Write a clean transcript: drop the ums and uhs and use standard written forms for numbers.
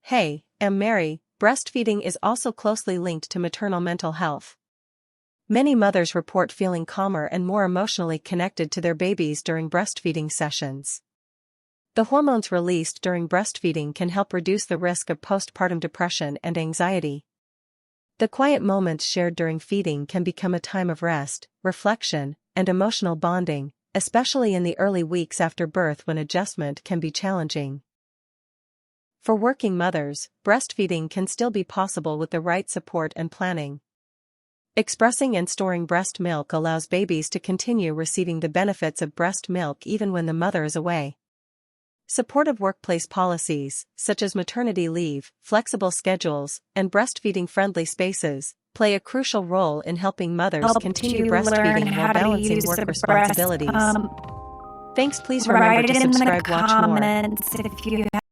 Hey, I'm Mary. Breastfeeding is also closely linked to maternal mental health. Many mothers report feeling calmer and more emotionally connected to their babies during breastfeeding sessions. The hormones released during breastfeeding can help reduce the risk of postpartum depression and anxiety. The quiet moments shared during feeding can become a time of rest, reflection, and emotional bonding, especially in the early weeks after birth when adjustment can be challenging. For working mothers, breastfeeding can still be possible with the right support and planning. Expressing and storing breast milk allows babies to continue receiving the benefits of breast milk even when the mother is away. Supportive workplace policies, such as maternity leave, flexible schedules, and breastfeeding-friendly spaces, play a crucial role in helping mothers continue breastfeeding while balancing work responsibilities. Thanks. Please remember Write to it in the subscribe. Watch more. comments if you